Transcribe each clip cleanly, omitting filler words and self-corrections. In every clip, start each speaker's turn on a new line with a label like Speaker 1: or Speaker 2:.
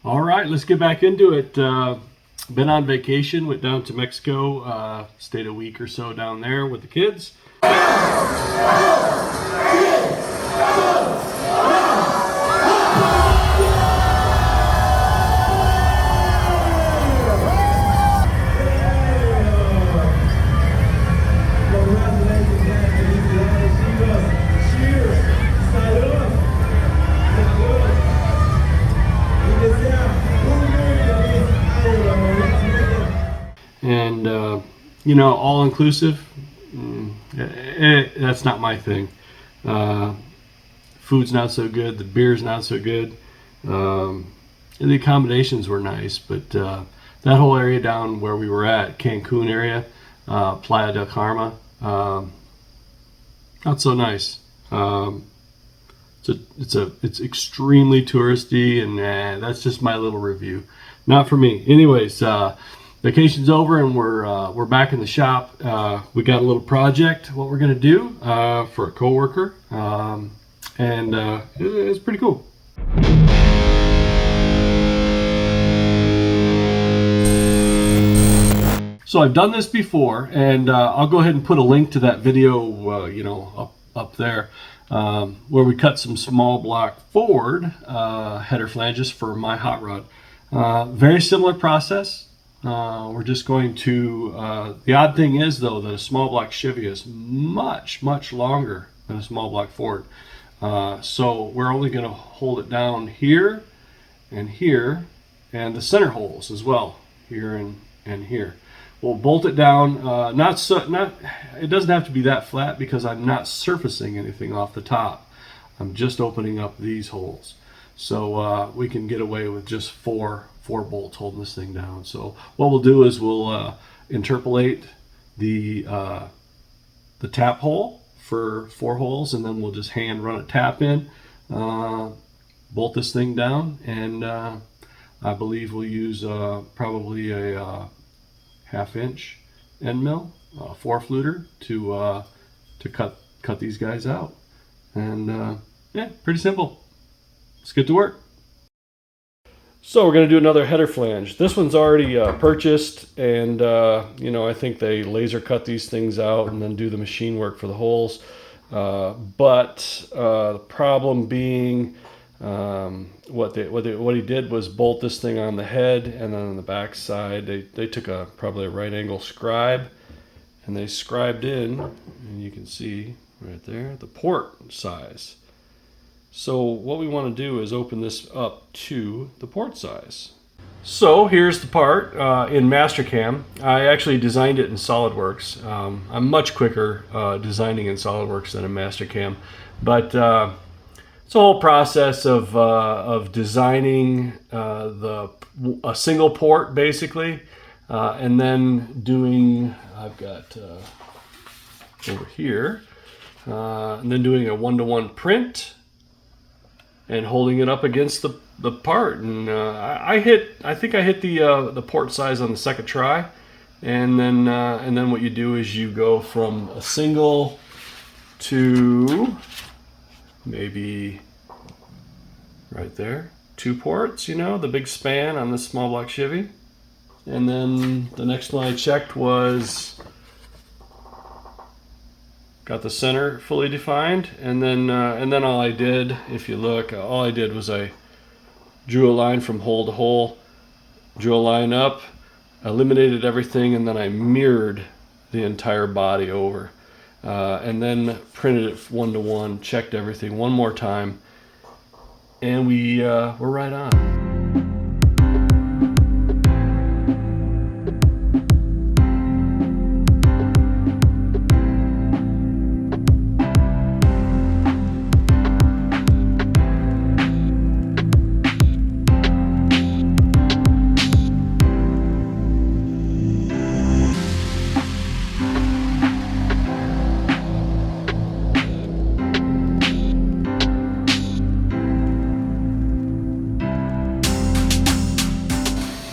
Speaker 1: All right, let's get back into it. Been on vacation, went down to Mexico, stayed a week or so down there with the kids. And you know, all inclusive, that's not my thing. Food's not so good, the beer's not so good. And the accommodations were nice, but that whole area down where we were at, Cancun area, Playa del Carmen, not so nice. It's extremely touristy, and that's just my little review. Not for me. Anyways, vacation's over and we're back in the shop. We got a little project what we're gonna do for a coworker, and it's pretty cool. So I've done this before, and I'll go ahead and put a link to that video, you know, up there, where we cut some small block Ford header flanges for my hot rod. Very similar process. We're just going to, the odd thing is though that a small block Chevy is much longer than a small block Ford. So we're only going to hold it down here, and the center holes as well, here and here. We'll bolt it down, it doesn't have to be that flat because I'm not surfacing anything off the top. I'm just opening up these holes. So we can get away with just four bolts holding this thing down. So what we'll do is we'll interpolate the tap hole for 4 holes, and then we'll just hand run a tap in, bolt this thing down, and I believe we'll use probably a 1/2 inch end mill, 4-fluter to cut these guys out. And yeah, pretty simple. Let's get to work. So we're going to do another header flange. This one's already purchased, and you know, I think they laser cut these things out and then do the machine work for the holes. But the problem being, what he did was bolt this thing on the head, and then on the back side they took probably a right angle scribe, and they scribed in, and you can see right there the port size. So what we want to do is open this up to the port size. So here's the part in Mastercam. I actually designed it in SolidWorks. I'm much quicker designing in SolidWorks than in Mastercam, but it's a whole process of designing a single port basically, and then doing, I've got over here, and then doing a 1-to-1 print and holding it up against the part. And I think I hit the port size on the second try, and then what you do is you go from a single to maybe right there 2 ports, you know, the big span on this small block Chevy. And then the next one I checked was got the center fully defined, and then all I did, if you look, all I did was I drew a line from hole to hole, drew a line up, eliminated everything, and then I mirrored the entire body over, and then printed it 1-to-1, checked everything one more time, and we're right on.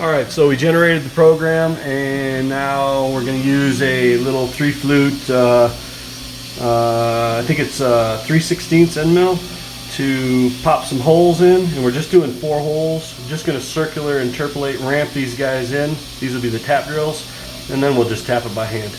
Speaker 1: All right, so we generated the program, and now we're going to use a little 3-flute, I think it's 3/16 end mill, to pop some holes in, and we're just doing 4 holes. We're just going to circular, interpolate, ramp these guys in. These will be the tap drills, and then we'll just tap it by hand.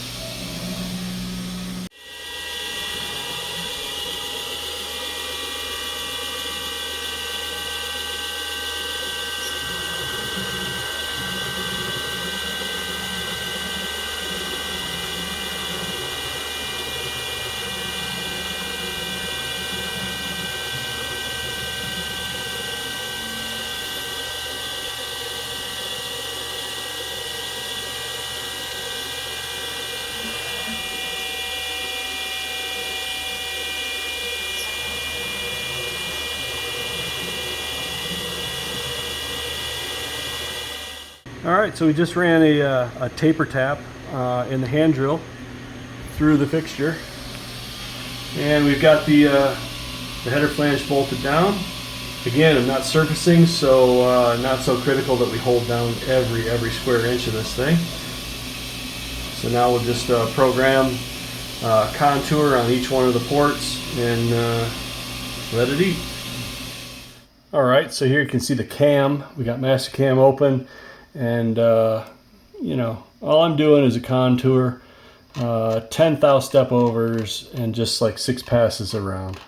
Speaker 1: Alright, so we just ran a taper tap in the hand drill through the fixture, and we've got the header flange bolted down. Again, I'm not surfacing, so not so critical that we hold down every square inch of this thing. So now we'll just program contour on each one of the ports and let it eat. Alright, so here you can see the cam. We got master cam open. And you know, all I'm doing is a contour, 10 thou step overs, and just like 6 passes around.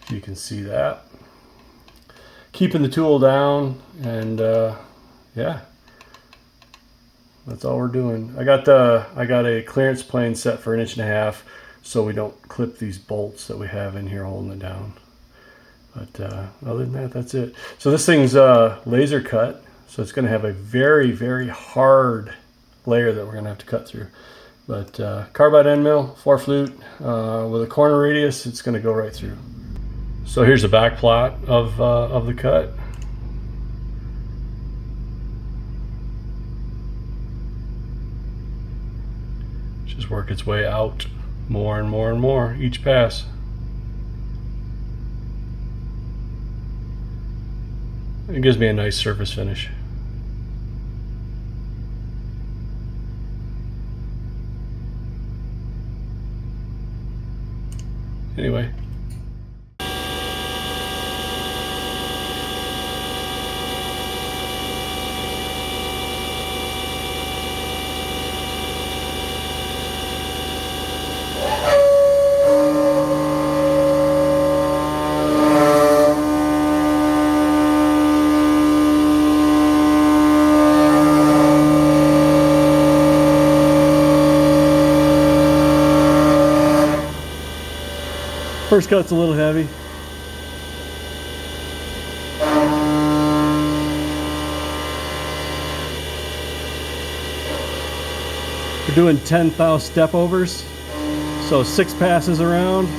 Speaker 1: You can see that. Keeping the tool down, and yeah, that's all we're doing. I got a clearance plane set for 1.5 inches, so we don't clip these bolts that we have in here holding it down. But other than that, that's it. So this thing's laser cut. So it's going to have a very hard layer that we're going to have to cut through. But carbide end mill, 4 flute, with a corner radius, it's going to go right through. So here's a back plot of the cut. Just work its way out more and more and more each pass. It gives me a nice surface finish. Anyway. First cut's a little heavy. We're doing 10 thou step overs, so 6 passes around.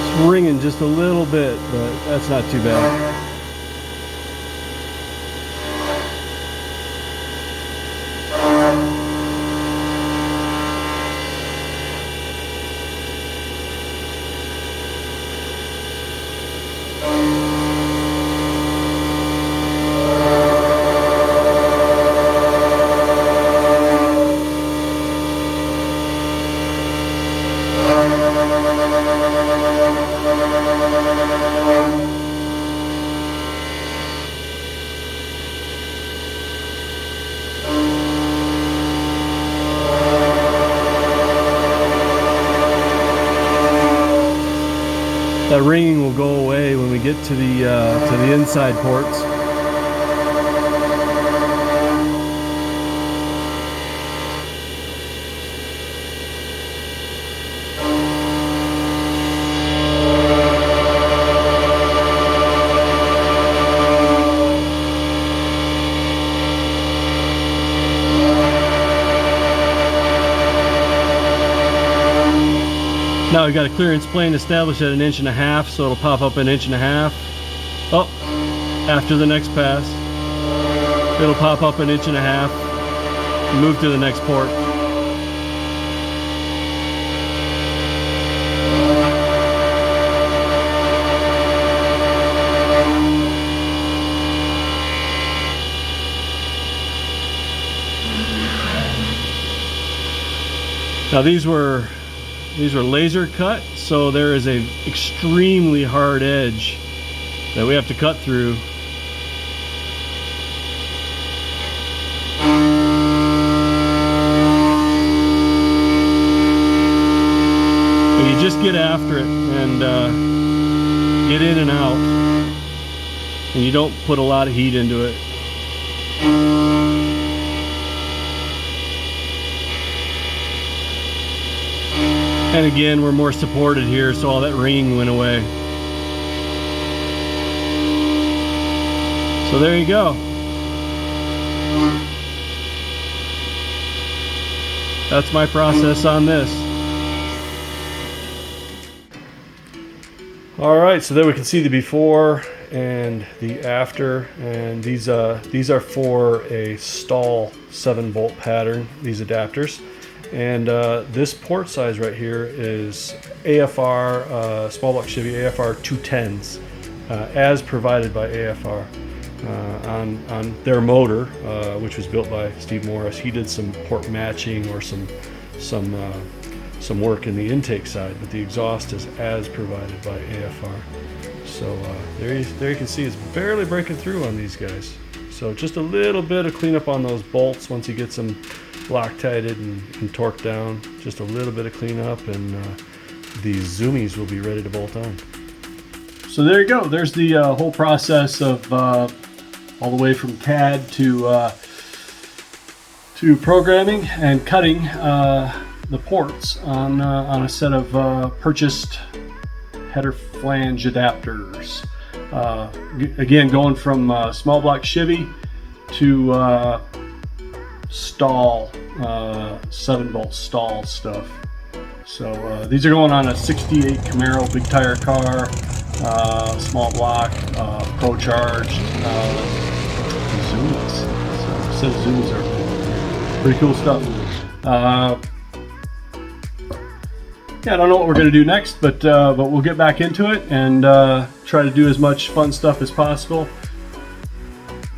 Speaker 1: It's ringing just a little bit, but that's not too bad. That ringing will go away when we get to the inside ports. Now we've got a clearance plane established at 1.5 inches, so it'll pop up 1.5 inches. Oh, after the next pass, it'll pop up 1.5 inches and move to the next port. Now these were laser cut, so there is a extremely hard edge that we have to cut through. But you just get after it and get in and out, and you don't put a lot of heat into it. And again, we're more supported here, so all that ringing went away. So there you go. That's my process on this. All right, so there we can see the before and the after, and these are for a stall 7-volt pattern, these adapters. And this port size right here is AFR, small block Chevy AFR 210s, as provided by AFR on their motor, which was built by Steve Morris. He did some port matching or some work in the intake side, but the exhaust is as provided by AFR. So there you can see it's barely breaking through on these guys. So just a little bit of cleanup on those bolts once you get them Loctited and torqued down. Just a little bit of cleanup, and these zoomies will be ready to bolt on. So there you go. There's the whole process of all the way from CAD to programming and cutting the ports on a set of purchased header flange adapters. Again, going from small block Chevy to stall 7-volt stall stuff. So these are going on a 68 Camaro big tire car, small block, pro charged zoomies. So a set of zoomies are pretty cool stuff. Yeah, I don't know what we're going to do next, but we'll get back into it and try to do as much fun stuff as possible.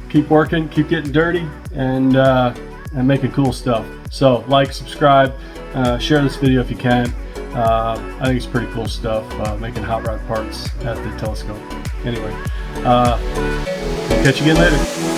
Speaker 1: Keep working, keep getting dirty, and making cool stuff. So like, subscribe, share this video if you can. I think it's pretty cool stuff, making hot rod parts at the telescope. Anyway, catch you again later.